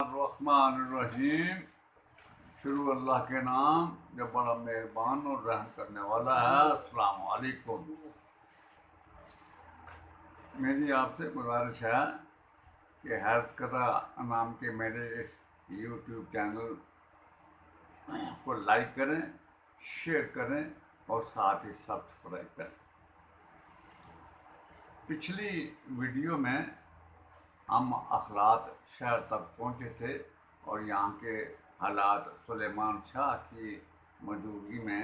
الرحمن الرحیم۔ شروع اللہ کے نام جو بڑا مہربان اور رحم کرنے والا ہے۔ السلام علیکم۔ میری آپ سے گزارش ہے کہ ہیلتھ قطع نام کے میرے اس یوٹیوب چینل کو لائک کریں، شیئر کریں اور ساتھ ہی سبسکرائب کریں۔ پچھلی ویڈیو میں ہم اخلاط شہر تک پہنچے تھے اور یہاں کے حالات سلیمان شاہ کی موجودگی میں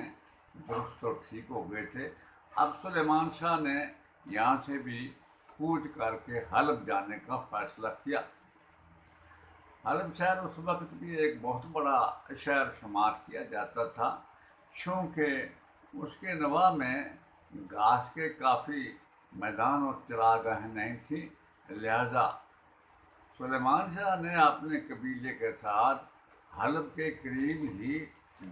درست اور ٹھیک ہو گئے تھے۔ اب سلیمان شاہ نے یہاں سے بھی کوچ کر کے حلب جانے کا فیصلہ کیا۔ حلب شہر اس وقت بھی ایک بہت بڑا شہر شمار کیا جاتا تھا، چونکہ اس کے نواح میں گھاس کے کافی میدان اور چراگاہیں نہیں تھیں، لہذا سلیمان شاہ نے اپنے قبیلے کے ساتھ حلب کے قریب ہی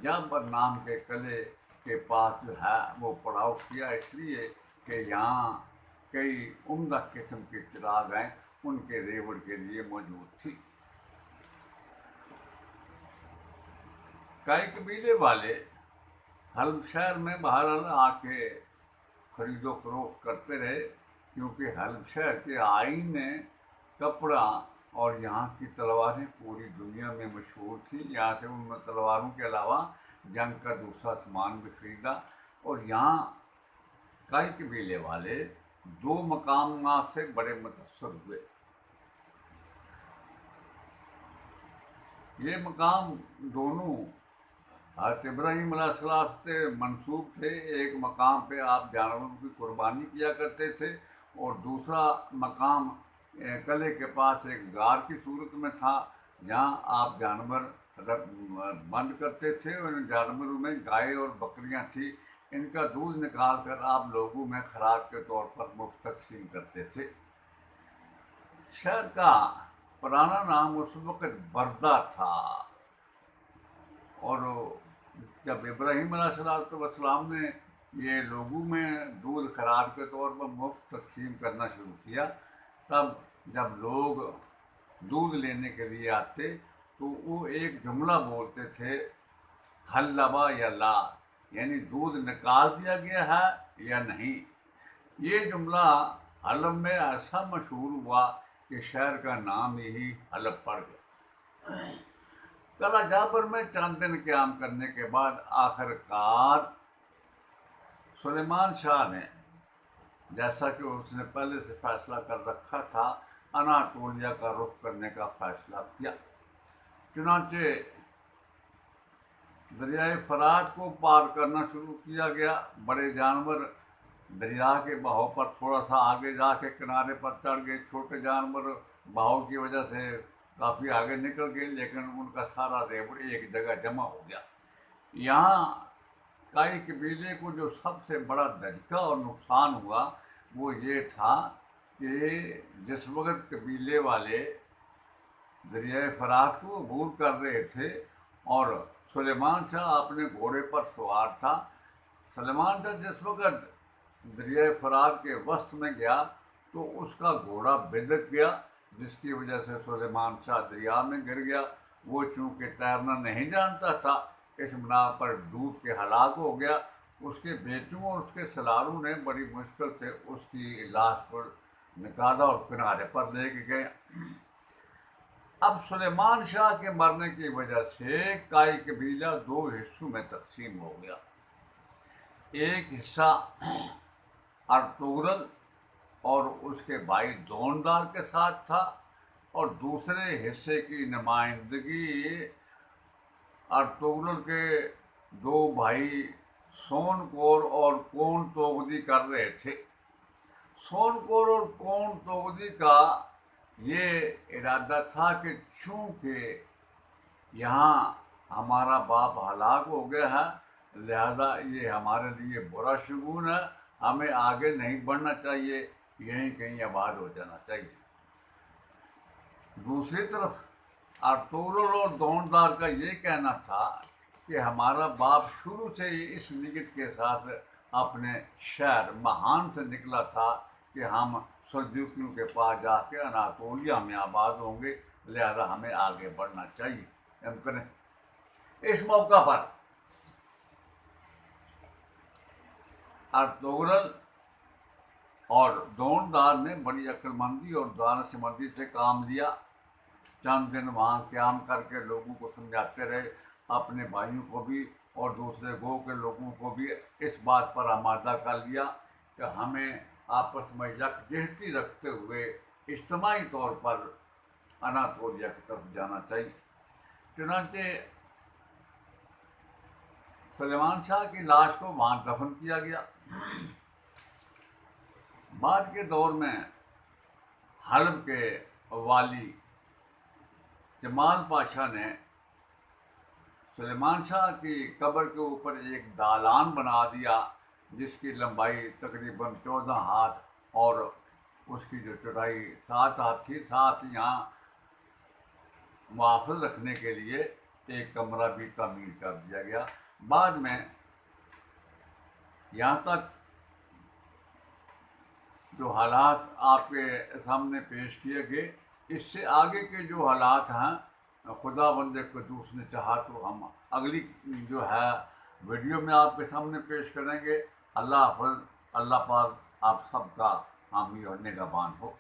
جعفر نام کے قلعے کے پاس جو ہے وہ پڑاؤ کیا، اس لیے کہ یہاں کئی عمدہ قسم کے چراگاہیں ان کے ریوڑ کے لیے موجود تھی۔ کئی قبیلے والے حلب شہر میں بہرحال آ کے خرید و فروخت کرتے رہے، کیونکہ حلب شہر کے آئین میں کپڑا اور یہاں کی تلواریں پوری دنیا میں مشہور تھیں۔ یہاں سے ان تلواروں کے علاوہ جنگ کا دوسرا سامان بھی خریدا، اور یہاں کئی قبیلے والے دو مقامات سے بڑے متاثر ہوئے۔ یہ مقام دونوں حضرت ابراہیم علیہ السلام سے منسوب تھے۔ ایک مقام پہ آپ جانوروں کی قربانی کیا کرتے تھے، اور دوسرا مقام قلعے کے پاس ایک غار کی صورت میں تھا، جہاں آپ جانور بند کرتے تھے، اور ان جانوروں میں گائے اور بکریاں تھیں۔ ان کا دودھ نکال کر آپ لوگوں میں خوراک کے طور پر مفت تقسیم کرتے تھے۔ شہر کا پرانا نام اس وقت بردہ تھا، اور جب ابراہیم علیہ السلام نے یہ لوگوں میں دودھ خوراک کے طور پر مفت تقسیم کرنا شروع کیا، تب جب لوگ دودھ لینے کے لیے آتے تو وہ ایک جملہ بولتے تھے، حلبا یا لا، یعنی دودھ نکال دیا گیا ہے یا نہیں۔ یہ جملہ حلب میں ایسا مشہور ہوا کہ شہر کا نام یہی حلب پڑ گیا۔ قلعہ جعفر میں چند دن قیام کرنے کے بعد آخر کار سلیمان شاہ نے، جیسا کہ اس نے پہلے سے فیصلہ کر رکھا تھا، اناطولیہ کا رخ کرنے کا فیصلہ کیا۔ چنانچہ دریائے فرات کو پار کرنا شروع کیا گیا۔ بڑے جانور دریا کے بہاؤ پر تھوڑا سا آگے جا کے کنارے پر چڑھ گئے، چھوٹے جانور بہاؤ کی وجہ سے کافی آگے نکل گئے، لیکن ان کا سارا ریوڑ ایک جگہ جمع ہو گیا۔ یہاں کئی قبیلے کو جو سب سے بڑا دھچکا اور نقصان ہوا وہ یہ تھا کہ جس وقت قبیلے والے دریائے فرات کو عبور کر رہے تھے اور سلیمان شاہ اپنے گھوڑے پر سوار تھا، سلیمان شاہ جس وقت دریائے فرات کے وسط میں گیا تو اس کا گھوڑا بھدک گیا، جس کی وجہ سے سلیمان شاہ دریا میں گر گیا۔ وہ چونکہ تیرنا نہیں جانتا تھا، اس بنا پر ڈوب کے ہلاک ہو گیا۔ اس کے بیٹوں اور اس کے سلاروں نے بڑی مشکل سے اس کی لاش کو نکالا اور کنارے پر لے کے گئے۔ اب سلیمان شاہ کے مرنے کی وجہ سے کئی قبیلہ دو حصوں میں تقسیم ہو گیا۔ ایک حصہ ارطغرل اور اس کے بھائی دوندار کے ساتھ تھا، اور دوسرے حصے کی نمائندگی ارطغرل کے دو بھائی سون کور اور کون توغدی کر رہے تھے۔ سون کور اور کون توغدی کا یہ ارادہ تھا کہ چونکہ یہاں ہمارا باپ ہلاک ہو گیا ہے، لہذا یہ ہمارے لیے برا شگون ہے، ہمیں آگے نہیں بڑھنا چاہیے، یہیں کہیں آباد ہو جانا چاہیے۔ دوسری طرف ارطغرل اور دوندار کا یہ کہنا تھا کہ ہمارا باپ شروع سے ہی اس نیت کے ساتھ اپنے شہر مہان سے نکلا تھا کہ ہم سلجوکیوں کے پاس جا کے اناطولیہ میں آباد ہوں گے، لہذا ہمیں آگے بڑھنا چاہیے. ہم کریں. اس موقع پر ارطغرل اور دوندار نے بڑی عقل مندی اور دانشمندی سے کام لیا. چند دن وہاں قیام کر کے لوگوں کو سمجھاتے رہے، اپنے بھائیوں کو بھی اور دوسرے گروہ کے لوگوں کو بھی اس بات پر آمادہ کر لیا کہ ہمیں آپس میں یکجہتی رکھتے ہوئے اجتماعی طور پر اناطولیہ کی طرف جانا چاہیے. چنانچہ سلیمان شاہ کی لاش کو وہاں دفن کیا گیا. بعد کے دور میں حلب کے والی جمال پاشا نے سلیمان شاہ کی قبر کے اوپر ایک دالان بنا دیا جس کی لمبائی تقریباً 14 ہاتھ اور اس کی جو چوڑائی 7 ہاتھ تھی. ساتھ یہاں محافظ رکھنے کے لیے ایک کمرہ بھی تعمیر کر دیا گیا. بعد میں یہاں تک جو حالات آپ کے سامنے پیش کیے گئے، اس سے آگے کے جو حالات ہیں خدا بند قدوس نے چاہا تو ہم اگلی جو ہے ویڈیو میں آپ کے سامنے پیش کریں گے. اللہ حافظ. اللہ پاک آپ سب کا حامی اور نگہبان ہو.